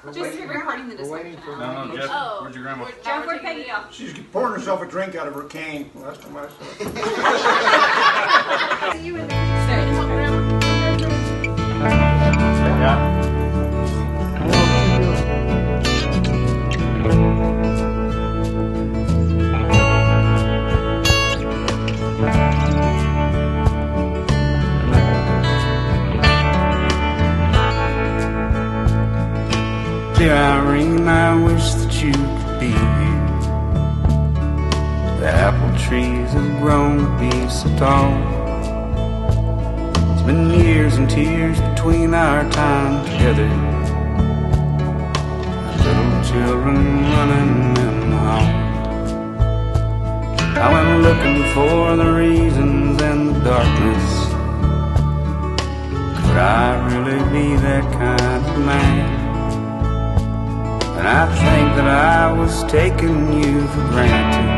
Just recording the discussion. No, Jeff. Oh, where's your grandma? Jeff, where'd Peggy go? She's pouring herself a drink out of her cane. Last time I saw her. See you in the grandma. Yeah. Dear Irene, I wish that you could be here. The apple trees have grown to be so tall. It's been years and tears between our time together. Little children running in the hall. I went looking for the reasons in the darkness. Could I really be that kind of man? And I think that I was taking you for granted.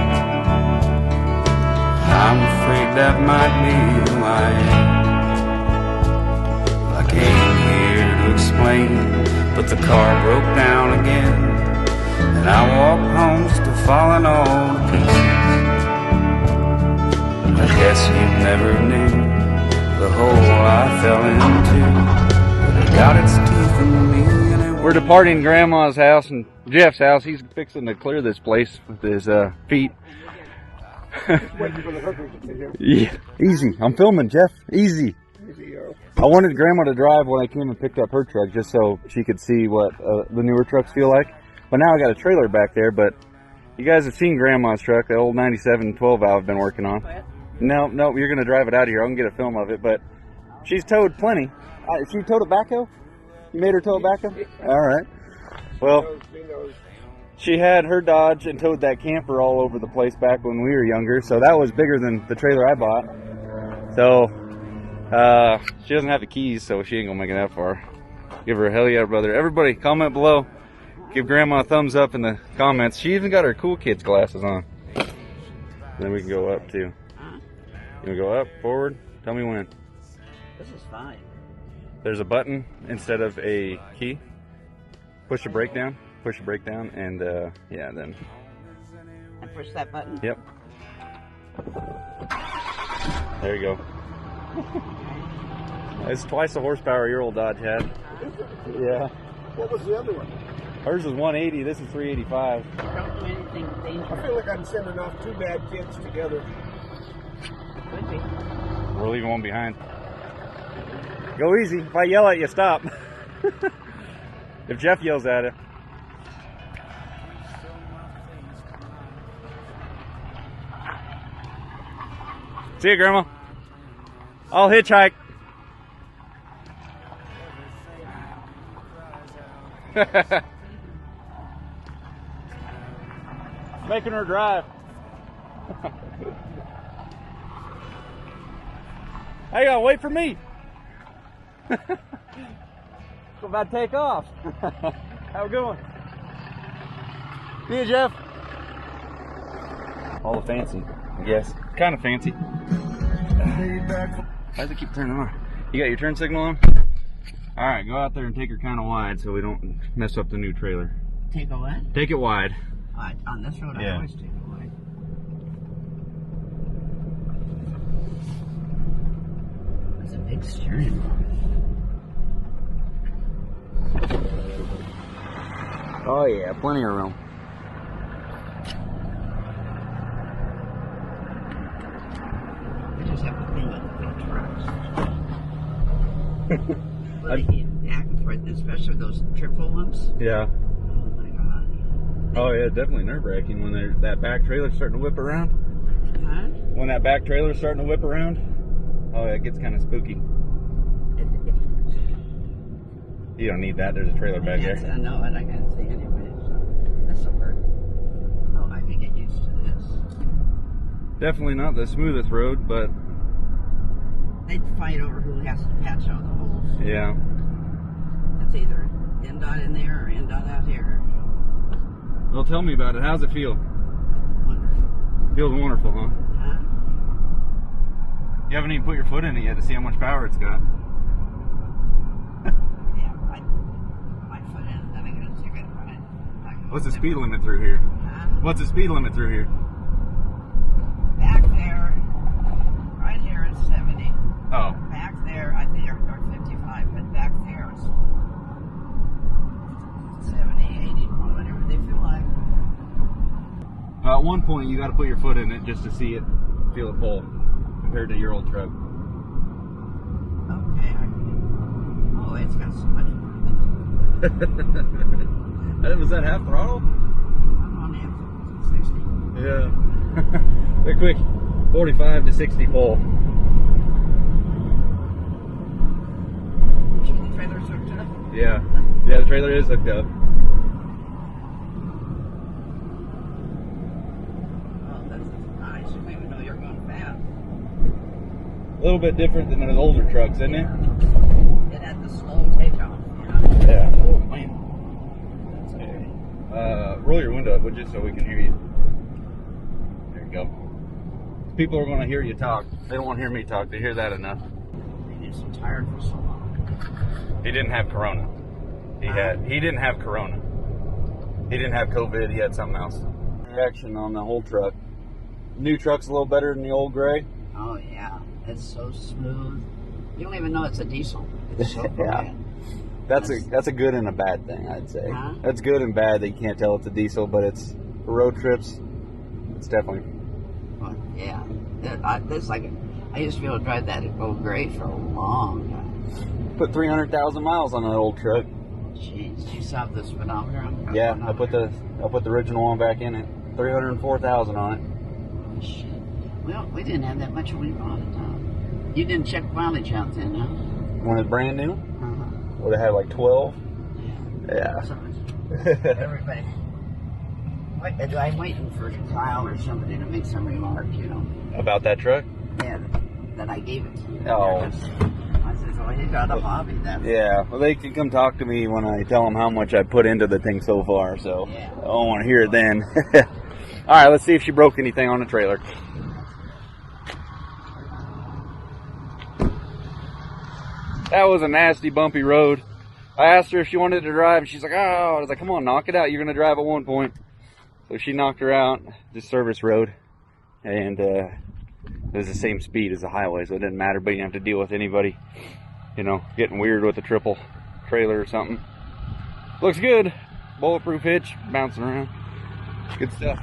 I'm afraid that might be who I am. I came here to explain, but the car broke down again, and I walked home just to falling all to pieces. I guess you never knew the hole I fell into, but it got its teeth in me. We're departing Grandma's house and Jeff's house. He's fixing to clear this place with his feet. Waiting for the hookers to get here. Yeah, easy. I'm filming, Jeff. Easy. I wanted Grandma to drive when I came and picked up her truck just so she could see what the newer trucks feel like. But now I got a trailer back there. But you guys have seen Grandma's truck, the old 97 12 valve I've been working on. No, you're going to drive it out of here. I can get a film of it. But she's towed plenty. She towed a backhoe? You made her tow it back up? All right. Well, she had her Dodge and towed that camper all over the place back when we were younger, so that was bigger than the trailer I bought. So, she doesn't have the keys, so she ain't gonna make it that far. Give her a hell yeah, brother. Everybody, comment below. Give Grandma a thumbs up in the comments. She even got her cool kids glasses on. Then we can go up too. You wanna go up, forward? Tell me when. This is fine. There's a button instead of a key. Push the brake down, and yeah, then. And push that button? Yep. There you go. It's twice the horsepower your old Dodge had. Yeah. What was the other one? Hers is 180, this is 385. Don't do anything dangerous. I feel like I'm sending off two bad kids together. Could be. We're leaving one behind. Go easy. If I yell at you, stop. If Jeff yells at it. See you, Grandma. I'll hitchhike. Making her drive. Hey, wait for me. We're about to take off. How we going? See you, Jeff. All the fancy, I guess. Kind of fancy. Why does it keep turning on? You got your turn signal on? Alright, go out there and take her kind of wide so we don't mess up the new trailer. Take a what? Take it wide. On this road, Yeah. I always take it wide. That's a big steering wheel. Oh yeah, plenty of room. I just have a thing with the big trucks. Well, they get back and forth, especially those triple ones. Yeah. Oh my god. Oh yeah, definitely nerve-wracking when that back trailer's starting to whip around. Huh? When that back trailer's starting to whip around. Oh yeah, it gets kind of spooky. You don't need that. There's a trailer back there. I know it. I can't see anyway. So this will work. Oh, I can get used to this. Definitely not the smoothest road, but They'd fight over who has to patch all the holes. yeah. It's either NDOT in there or NDOT out here. Well, tell me about it. How's it feel? Wonderful. Feels wonderful, huh? Huh? You haven't even put your foot in it yet to see how much power it's got. Yeah, I foot in, then I gotta What's the speed limit through here? What's the speed limit through here? Back there, right here is 70. Oh. Back there, I think, are 55, but back there is 70, 80, whatever they feel like. At one point, you got to put your foot in it just to see it, feel it pull, compared to your old truck. Okay. Oh, it's got so much more than Was that half throttle? I'm on the 60. Yeah. Very quick, 45 to 60 pull. The trailer's hooked up. Yeah. Yeah, the trailer is hooked up. Oh, that's nice. You didn't even know you're going fast. A little bit different than those older trucks, isn't it? It had the slow takeoff. Yeah. Oh, man. That's scary. Roll your window up, would you, so we can hear you. There you go. People are going to hear you talk. They don't want to hear me talk. They hear that enough. You're so tired for so long. He didn't have corona. He didn't have corona. He didn't have COVID. He had something else. Reaction on the whole truck. New truck's a little better than the old gray. Oh, yeah. It's so smooth. You don't even know it's a diesel. It's so Yeah. quiet. That's a good and a bad thing, I'd say. Huh? That's good and bad that you can't tell it's a diesel, but it's for road trips. It's definitely. Well, yeah. It's like, I used to be able to drive that old gray for a long time. Put 300,000 miles on that old truck. Jeez, you saw the speedometer on it? Yeah, I put the original one back in it. 304,000 on it. Oh, shit. Well, we didn't have that much when we brought it down. You didn't check mileage out then, huh? When it's brand new, Uh-huh. would have had like 12. Yeah. Yeah. So, everybody. I'm waiting for Kyle or somebody to make some remark, you know. About that truck? Yeah, that I gave it to you. Oh. I said, well, you got a hobby then. Yeah. Well, they can come talk to me when I tell them how much I put into the thing so far. So Yeah. I don't want to hear it then. All right. Let's see if she broke anything on the trailer. That was a nasty, bumpy road. I asked her if she wanted to drive, and she's like, oh, I was like, come on, knock it out. You're going to drive at one point. So she knocked her out, this service road, and it was the same speed as the highway, so it didn't matter, but you didn't have to deal with anybody, you know, getting weird with a triple trailer or something. Looks good. Bulletproof hitch, bouncing around. Good stuff.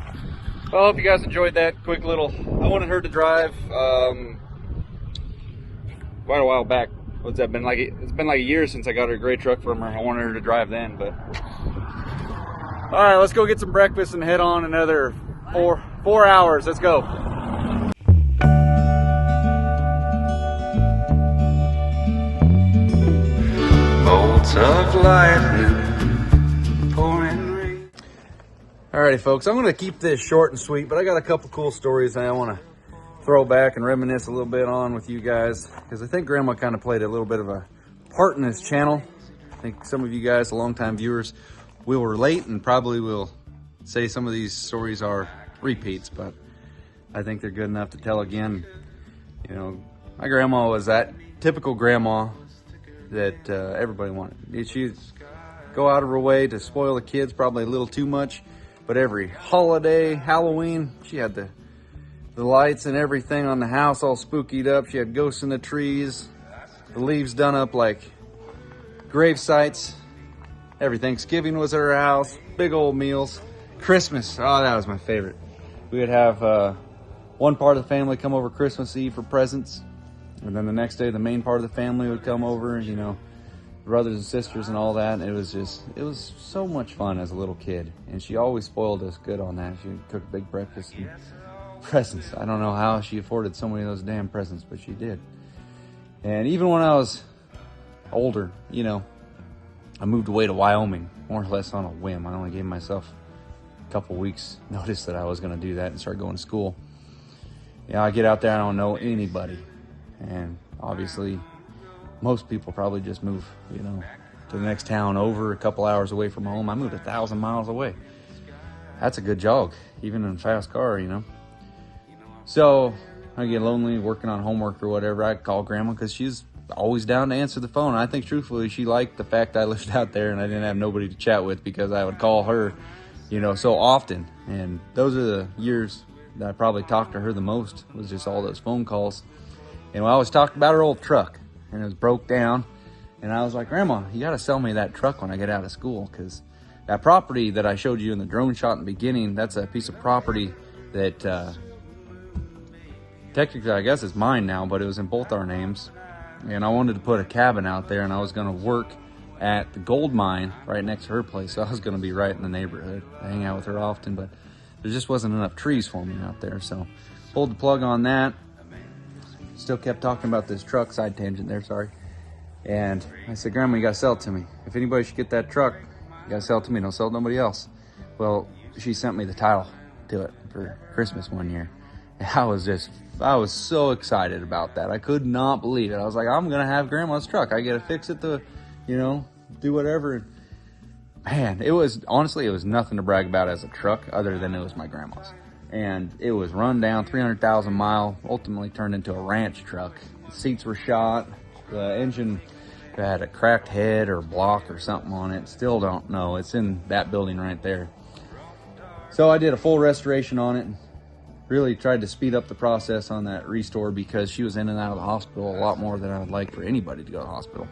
Well, I hope you guys enjoyed that quick little, I wanted her to drive quite a while back. What's that been like? It's been like a year since I got her gray truck from her. I wanted her to drive then, but all right, let's go get some breakfast and head on another four hours. Let's go. Bolts of lightning pouring rain. Alrighty, folks, I'm going to keep this short and sweet, but I got a couple cool stories I want to throw back and reminisce a little bit on with you guys, because I think Grandma kind of played a little bit of a part in this channel. I think some of you guys, the longtime viewers, will relate and probably will say some of these stories are repeats, but I think they're good enough to tell again. You know, my grandma was that typical grandma that everybody wanted. She'd go out of her way to spoil the kids, probably a little too much, but every holiday, Halloween, she had the lights and everything on the house all spookied up. She had ghosts in the trees, the leaves done up like grave sites. Every Thanksgiving was at her house, big old meals. Christmas, oh, that was my favorite. We would have one part of the family come over Christmas Eve for presents, and then the next day the main part of the family would come over, you know, brothers and sisters and all that. And it was so much fun as a little kid, and she always spoiled us good on that. She would cook a big breakfast and presents. I don't know how she afforded so many of those damn presents, but she did. And even when I was older, you know, I moved away to Wyoming, more or less on a whim. I only gave myself a couple weeks notice that I was going to do that and start going to school. Yeah, I get out there, I don't know anybody. And obviously, most people probably just move, you know, to the next town over, a couple hours away from home. I moved 1,000 miles away. That's a good jog, even in a fast car, you know. So I get lonely working on homework or whatever. I call Grandma because she's always down to answer the phone. I think truthfully she liked the fact I lived out there and I didn't have nobody to chat with, because I would call her you know, so often. And those are the years that I probably talked to her the most, was just all those phone calls. And we always talked about her old truck, and it was broke down. And I was like, Grandma, you got to sell me that truck when I get out of school, because that property that I showed you in the drone shot in the beginning, that's a piece of property that technically I guess it's mine now, but it was in both our names. And I wanted to put a cabin out there, and I was going to work at the gold mine right next to her place. So I was going to be right in the neighborhood. I hang out with her often, but there just wasn't enough trees for me out there. So pulled the plug on that. Still kept talking about this truck, side tangent there, sorry. And I said, Grandma, you got to sell it to me. If anybody should get that truck, you got to sell it to me. Don't sell it to nobody else. Well, she sent me the title to it for Christmas one year. And I was so excited about that. I could not believe it. I was like, I'm going to have Grandma's truck. I get to fix it to, you know, do whatever. Man, it was nothing to brag about as a truck other than it was my grandma's. And it was run down, 300,000 mile, ultimately turned into a ranch truck. The seats were shot. The engine had a cracked head or block or something on it. Still don't know. It's in that building right there. So I did a full restoration on it. Really tried to speed up the process on that restore, because she was in and out of the hospital a lot more than I would like for anybody to go to the hospital.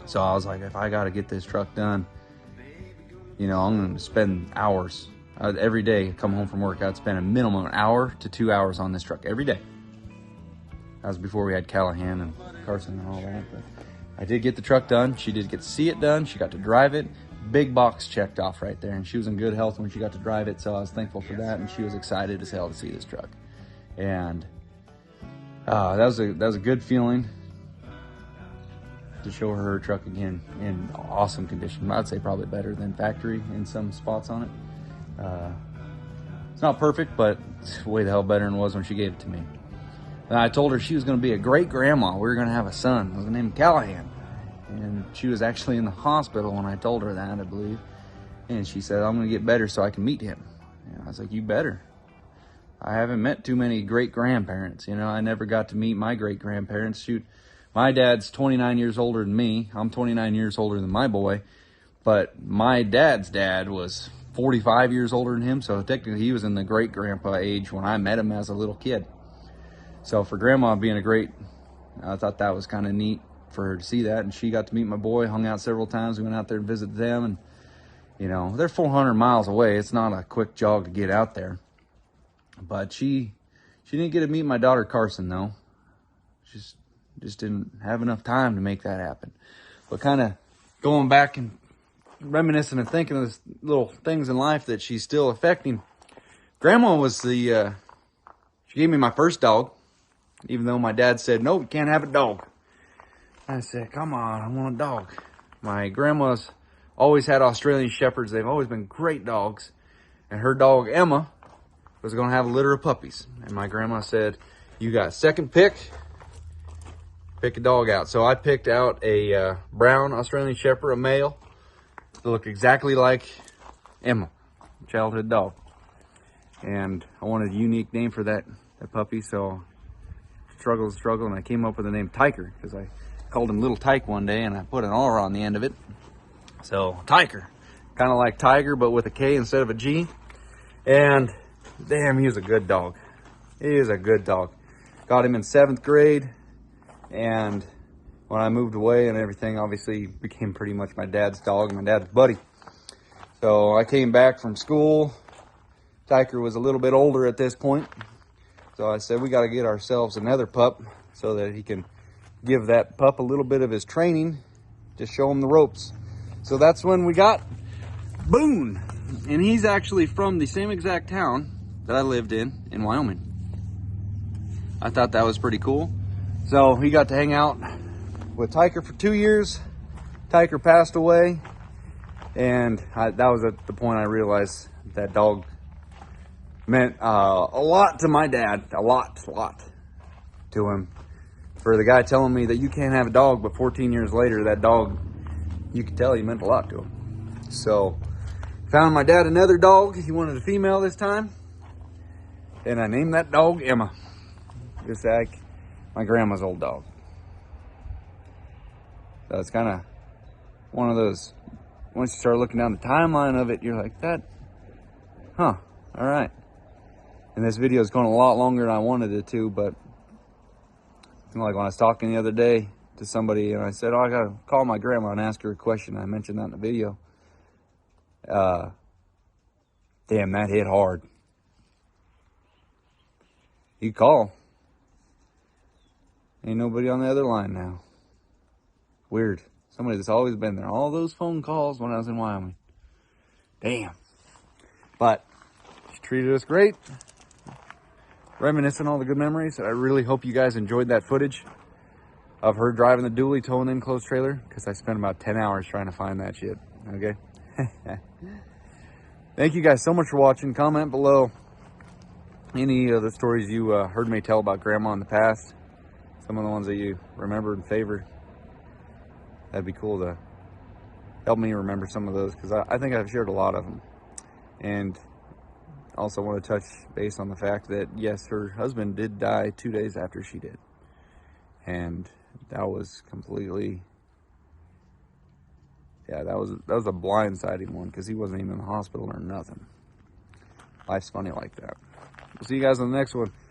So I was like, if I got to get this truck done, you know, I'm going to spend hours. Every day, come home from work, I'd spend a minimum an hour to 2 hours on this truck every day. That was before we had Callahan and Carson and all that. But I did get the truck done. She did get to see it done. She got to drive it. Big box checked off right there. And she was in good health when she got to drive it. So I was thankful for that. And she was excited as hell to see this truck. And that was a good feeling to show her truck again in awesome condition. I'd say probably better than factory in some spots on it. It's not perfect, but it's way the hell better than it was when she gave it to me. And I told her she was going to be a great grandma. We were going to have a son. I was going to name him Callahan. And she was actually in the hospital when I told her that, I believe. And she said, I'm going to get better so I can meet him. And I was like, you better. I haven't met too many great grandparents. You know, I never got to meet my great grandparents. Shoot, my dad's 29 years older than me. I'm 29 years older than my boy. But my dad's dad was 45 years older than him. So technically he was in the great grandpa age when I met him as a little kid. So for Grandma being a great, I thought that was kind of neat for her to see that. And she got to meet my boy, hung out several times. We went out there and visited them. And, you know, they're 400 miles away. It's not a quick jog to get out there. But she didn't get to meet my daughter Carson, though. Just didn't have enough time to make that happen. But kind of going back and reminiscing and thinking of the little things in life that she's still affecting. Grandma was she gave me my first dog, even though my dad said, no, you can't have a dog. I said, come on, I want a dog. My grandma's always had Australian Shepherds. They've always been great dogs. And her dog, Emma, was going to have a litter of puppies. And my grandma said, you got second pick. Pick a dog out. So I picked out a brown Australian Shepherd, a male, that looked exactly like Emma, childhood dog. And I wanted a unique name for that puppy, so struggled, and I came up with the name Tiger, because I called him Little Tyke one day, and I put an R on the end of it. So, Tiger. Kind of like Tiger, but with a K instead of a G. And, damn, he was a good dog. He is a good dog. Got him in 7th grade, and when I moved away and everything, obviously became pretty much my dad's dog, my dad's buddy. So, I came back from school. Tiger was a little bit older at this point. So I said, we got to get ourselves another pup so that he can give that pup a little bit of his training, just show him the ropes. So that's when we got Boone. And he's actually from the same exact town that I lived in Wyoming. I thought that was pretty cool. So he got to hang out with Tiger for 2 years. Tiger passed away. And that was at the point I realized that dog meant a lot to my dad, a lot to him. For the guy telling me that you can't have a dog, but 14 years later, that dog, you could tell he meant a lot to him. So, found my dad another dog. He wanted a female this time. And I named that dog Emma. Just like my grandma's old dog. So it's kind of one of those, once you start looking down the timeline of it, you're like, that Huh. All right. And this video is going a lot longer than I wanted it to, but like when I was talking the other day to somebody and I said, oh, I got to call my grandma and ask her a question. I mentioned that in the video. Damn, that hit hard. You call. Ain't nobody on the other line now. Weird. Somebody that's always been there. All those phone calls when I was in Wyoming. Damn. But she treated us great. Reminiscing all the good memories. I really hope you guys enjoyed that footage of her driving the dually towing the enclosed trailer, because I spent about 10 hours trying to find that shit. Okay? Thank you guys so much for watching. Comment below any of the stories you heard me tell about Grandma in the past. Some of the ones that you remember and favor. That'd be cool to help me remember some of those, because I think I've shared a lot of them. And also want to touch base on the fact that, yes, her husband did die 2 days after she did. And that was completely, yeah, that was a blindsiding one, because he wasn't even in the hospital or nothing. Life's funny like that. We'll see you guys on the next one.